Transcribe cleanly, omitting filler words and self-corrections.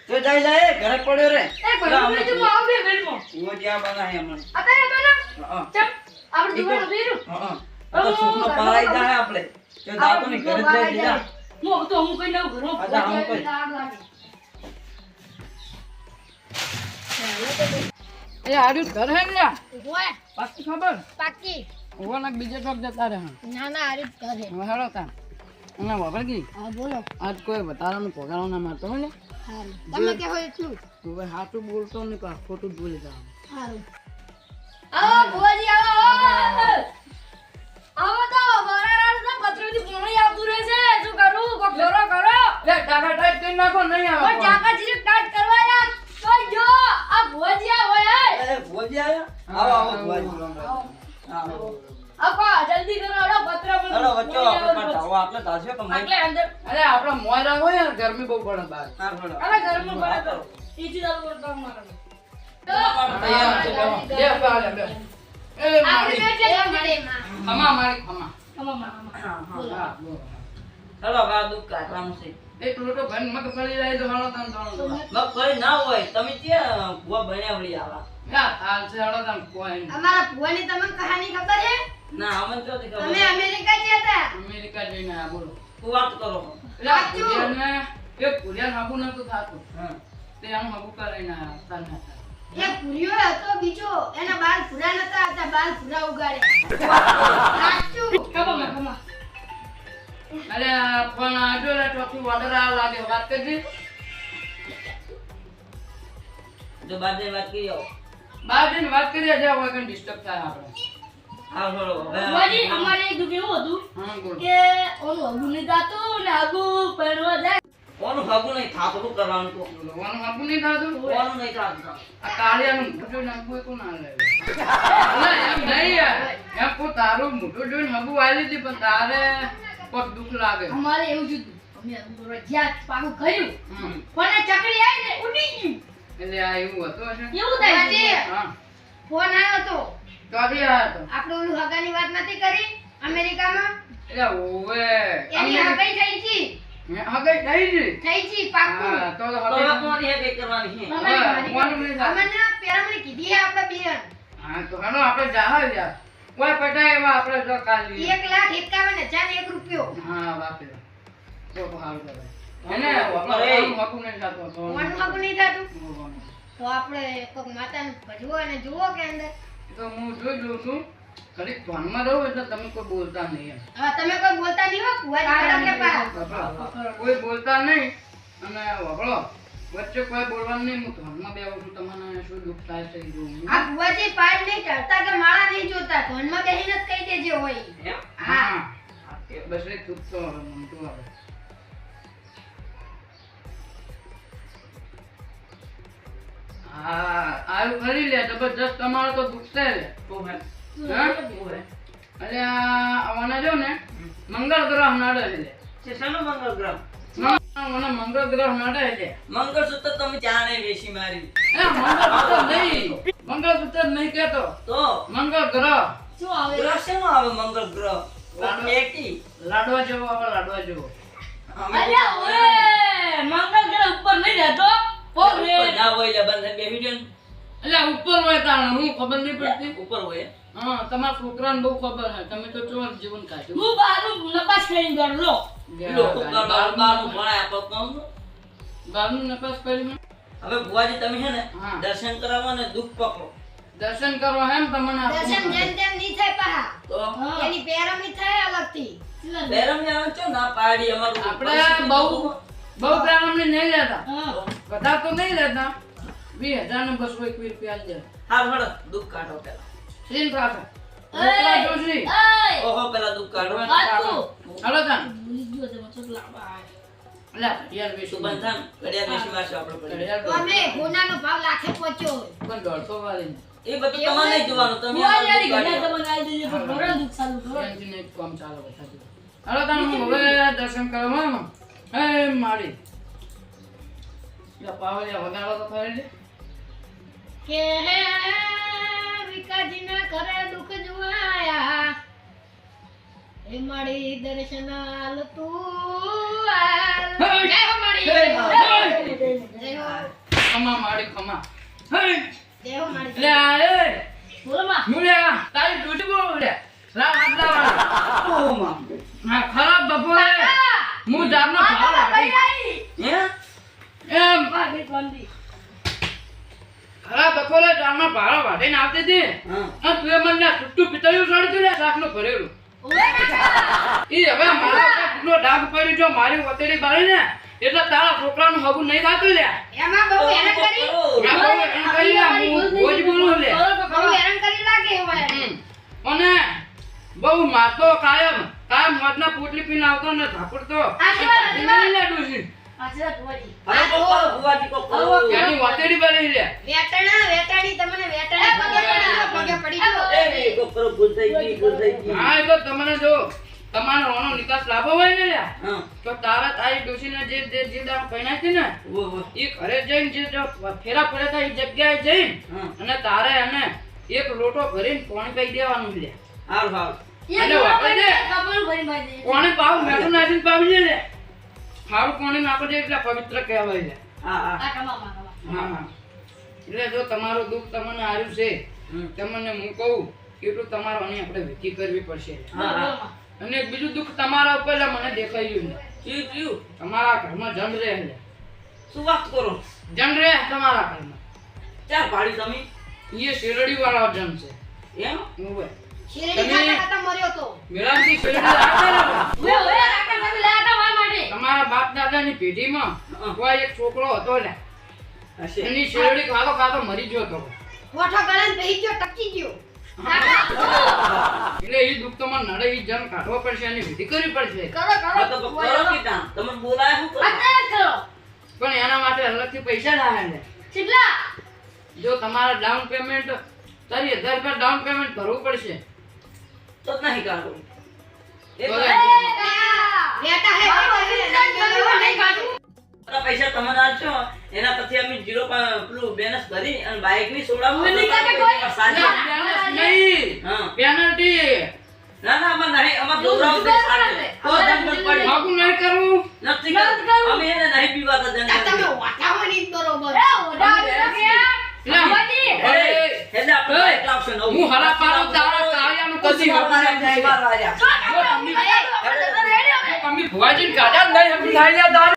તો જઈ જાય ઘરે પડ્યો રે એ ભણવા તો આવ બે મિનિટમાં ઓ જ્યાં બના હે હમણાં અત્યારે બના હા ચમ આપણે દુકાન બેરું હા તો સુખનો પરાઈ જાય આપણે તો જાતો ને ઘરે જ જઈ જા હું તો હું કઈ લઉં ઘરમાં અચ્છા, હું કઈ. આગ લાગે એ આડું ઘર હે ને ઓય પાકી ખબર પાકી ઓવાના બીજે ચોક જતા રહે ના ના આરી કરે હવે હેડો તા અને વગર ગઈ હા બોલો આજ કોઈ વધારાનું પગારો ના મારતો હોય ને હારું તમે કે હોય છું તું ભાઈ હાચું બોલતો ને પા ખોટું જ બોલી જા હારું આવો ભુવાજી આવો આવો તો મારા તો પત્રથી પાણી આવતું રહે છે શું કરું કોક કરો કરો લે ટાકા ટાઈટ કરી નાખો નહીં આવે પણ ટાકા જીરે ટાઈટ કરવા યાર તો જો આ ભુવાજી આવો યાર એ ભોજી આયા આવો આવો ભોજી આવો આપા જલ્દી કરો અડો પત્ર મને હેડો વચ્ચો આપણે પણ આવો આપણે તાસ્યો કે એટલે અંદર અરે આપડા મોયરા હોય યાર ગરમી બહુ પડે બહાર હા હેડો અરે ગરમી પડે તો ઈજી દાલ કરતા મારો તૈયાર છે જાઓ. લે પાલે બે એ મારી મળે માં ખમા મારી ખમા હા હા હા હેડો વા દુખ કાઢવાનું છે એક લોટો ભન મગ પડી જાય તો હાલો તન તણ મગફળી ના હોય તમે ક્યાં ભૂવા બન્યા વળી આવા યા હાલ છે હાલો તન કોઈ અમારા ભુવાની તમને કહાની ખબર હે ના અમને તો નથી તમે ખબર અમેરિકા ગયા હતા અમેરિકા જઈને આ બોલો તું વાત કરો એટલે પુરિયાને એક પુરિયાન હાબુ નતું થાતું હા તે આમ હાબુ કરાઈને આયા તને એ પુરિયો હતો બીજો એના બાલ ભૂરા નતા હતા બાલ ભૂરા ઉગાડ્યા સાચું ખમા અરે પણ આજો લે ટોકી ઓર્ડર આ લાગે વાત કરજી જો બાદે વાત કરી આવો બાર દિન વાત કરીએ જે હોય કઈ ડિસ્ટર્બ થાય આપણે હા હેડો ભુવાજી અમારે એક કેવું હતું હા બોલ કે ઓલું હગું નહીં જાતું ને હગું પહેરવા જાય કોનું હગું નહીં થાતું શું કરવાનું તો લોવાનું હાબુ નહીં થાતું કોનું નહીં થાતું આ કાળિયાનું મોઢું નાખવું એ કોણ આ લે એમ નહીં યાર એમ કો તારું મોઢું જોઈને હાબુ આલી હતી પણ તારે પગ દુખ લાગે અમારે એવું જ હતું અમે જ્યાં પાકું કર્યું હમ. પણ એ ચકરી આવી ને ઉડી ગયું એટલે આ એવું હતું હશે એવું થાય છે હા ફોન આવ્યો તો તો આવી આ હતો આપણે ઓલું હગાની વાત નથી કરી અમેરિકામાં એટલે ઓવે એની હગાઈ થઈ છી હગઈ થઈ ગઈ થઈ છી પાકું હા તો તો હવે હવે કોની હે કઈ કરવાની છે કોનું નહીં થાય? અમને પેરામણી કીધી હે આપણે બેન હા તો હાલો આપણે જાહે યાર કોઈ પટાય એવા આપણે જો કાલી 1,51,001 રૂપિયો હા વાપરે તો હાલ કરે એને અરે. હકુ નહીં થાતો તો મોનું હગું નહીં થતું તો આપણે કોક માતાને ભજવો અને જુઓ કે અંદર તો હું જોઈ લઉં છું ઘડીક ધ્યાનમાં રહું એટલે તમે કોઈ બોલતા નહીં એમ હા તમે કોઈ બોલતા નહીં હો કુવાજી કે પા કોઈ બોલતા નહીં અને વગળો વચ્ચે કોઈ બોલવાનું નહીં હું ધ્યાનમાં બેહું છું તમને શું દુઃખ થાય છે એ જોઉં આ કુવાજી પાડ નહીં ચડતા કે માળા નહીં જોતા ધનમાં બેહીને જ કહી દેજે હોય એમ? હા બસ એક ચૂપ તો હવે મમતું આવે હા આયુ ખરી લે જબરજસ્ત તમારો તો દુખશે લે તો હે હા તો હે અરે આ આવવાના જો ને મંગળ ગ્રહ નડે છે છે શાનો મંગળ ગ્રહ મને મંગળ ગ્રહ નડે છે મંગળસૂત્ર તમે ચાણે વેશી મારી એ મંગળસૂત્ર નહીં કહેતો તો મંગળ ગ્રહ શું આવે ગ્રહ શેનો આવે મંગળ ગ્રહ લાડવા. એકી લાડવા જેવો આવે લાડવા જેવો અમે ઓએ મંગળ ગ્રહ ઉપર નહીં રહેતો ઉપર ના હોય લે બંધ બેહી રહ્યો ને. એટલે ઉપર હોય તાણ હું ખબર નહીં પડતી ઉપર હોય હા તમારા છોકરાને બહુ ખબર છે તમે તો ચોર જીવન કાઢ્યું હું બારું નપાસ કરીને ગળલો લોકો બારનું ભણાય આપો કામ બારનું નપાસ કરી હવે બુવાજી તમે છે ને હા. દર્શન કરાવવા ને દુઃખ પકડો દર્શન કરો એમ તમને આપું. દર્શન જેમ તેમ નહીં થાય પા તો એની પેરામણી થાય અલગથી બેરમ જાવ છો ના પાડી અમારું આપણે બહુ પ્રાણમણી નહીં લેતા હા બધા તો નહીં લેતા 20,000 ને 221 રૂપિયા આલી દે હાલ હળ દુઃખ કાઢો પેલા સીન રાખો છોકરા જોશી ઓહો પેલા દુઃખ કાઢો હાલો તાન ભૂલી ગયો તે મતલબ લાંબા લે યાર શું બેસું બંધ થાય ને ઘડિયાળ બેસી મારશું આપણે ઘડિયાળ. તો અમે હોનાનો ભાવ લાખે પહોંચ્યો પણ 150 વાળી એ બધું તમારે નહીં જોવાનું તમે અમારું દુઃખ કાઢો. એનથી એક કામ ચાલે બતાવી દો. હાલો તાન હું હવે દર્શન કરવા હે મારી યા પાવલિયા વગાડો તો ખરી લે કે હે વિકાજીના ઘરે દુઃખ જોયા હે મારી દર્શન આલ તું આલ જય હો મારી જય હો ખમા મારી ખમા હે દેવો મારી લે આ એ બોલો માં. મુલ્યા તારી ડૂટી બોલ લે રામ આટલા ઓ માં હા ખરાબ બપોરે હું જાબનો ભાવ લાગી હે એમ આ બે બંધી. ખરાબ બપોરે જાબનો ભાવ વાટીને આવતી હતી હા આ તું મને છૂટું પિતળ્યું સળતું લે શાકનું ભરેલું ઈ હવે મારા ઉપર ગુનો ડાઘ પડી જો મારી વતેડી બાળી ને એટલે તારા છોકરાનું હગું નહીં થાતું લે એમાં બહુ હેરાન કરી આ બહુ હેરાન કરી લે, હું રોજ બોલું લે બહુ હેરાન કરી લાગે હવે અને બહુ મારતો કાયમ મોજના પોટલી પીને આવતો ને ધાપડતો આશીર્વાદ, નહીં લેતું છે. આશીર્વાદ ભુવાજી. અરે તો કરો બુવાજી કો કરો એની વતેડી બાળી લે વેટાણી તમને વેટાણી પગે પડી ગયો એ કો કરો ભૂલ થઈ ગઈ હા એ તો તમને જો તમારો રોનો નિકાસ લાભો હોય ને લે હા તો તારી ડોશીને જે દાળ પૈણાઈ હતી ને વો એ ઘરે જઈને જે ફેરા ફરે હતા એ જગ્યાએ જઈને હા અને તારે એને એક લોટો ભરીને પાણી પી દેવાનું લે હાલ હાલ એટલે વાપરે છે. કપડું ભરી બાંધી દે. પાણી પાવ મેઠું નાખીને પાવજે લે ખારું પાણી નાખજે એટલે પવિત્ર કહેવાય લે હા હા આ કમાવા કમાવા. હા એટલે જો તમારું દુઃખ તમને આવ્યું છે તમને હું કહું એટલું તમારે આની આપણે વિધિ કરવી પડશે હા હા અને એક બીજું દુઃખ તમારા ઉપર એટલે મને દેખાયું ને જી જી તમારા ઘરમાં જન રહે લે શું વાત કરો જન રહે તમારા ઘરમાં ચાર પાડી તમે એ શેરડી વાળા જન છે એમ ઓવે શેરડી ખાતા ખાતા મર્યો તો મેળાથી શેરડી રાખતા ને ઓય ઓય કાકા તમે લાયા હતા મારા માટે. તમારા બાપ દાદાની પેઢીમાં કોઈ એક છોકરો હતો ને હશે એની શેરડી ખાતો ખાતો મરી ગયો હતો કોઠો ગળાને બેહી ગયો ટકી ગયો એટલે એ દુઃખ તો મને નડે એ જન કાઢવો પડશે એની વિધિ કરવી પડશે કરો હા તો કરો કીધા તમે બોલાય શું કરો અત્યારે જ કરો. પણ એના માટે અલગથી પૈસા લાવે ને કેટલા? જો તમારે ડાઉન પેમેન્ટ 40,000 રૂપિયા ડાઉન પેમેન્ટ ભરવું પડશે તો નહીં કાઢો એ બોલે. વેટા હે નહીં કાઢું. બધા પૈસા તમને આપશો એના પછી અમે 0 પેલું બેનસ ભરી અને બાઇક ની સોડાવું મને કાકા કોઈ- સાંજે નહીં હા પેનલ્ટી ના ના અમાર નહીં અમાર દોરાવ દે સાંજે તો જંગલ પડી માગું નહીં કરવું નથી કરવું. અમે એને નહીં પીવાતા તમે જંગલ વાટાવાની બરોબર એ ઓઢા આવ્યો કે? ભુવાજી. એટલે આપણે બાઇક લાવશે નવું. હું હરા પાડું તારા કાળિયાનું કદી હરખું નહીં થાય. બાર વાગ્યા. તમે ભુવાજીને કાઢ્યા જ નહીં હરખું થાય લે તારે.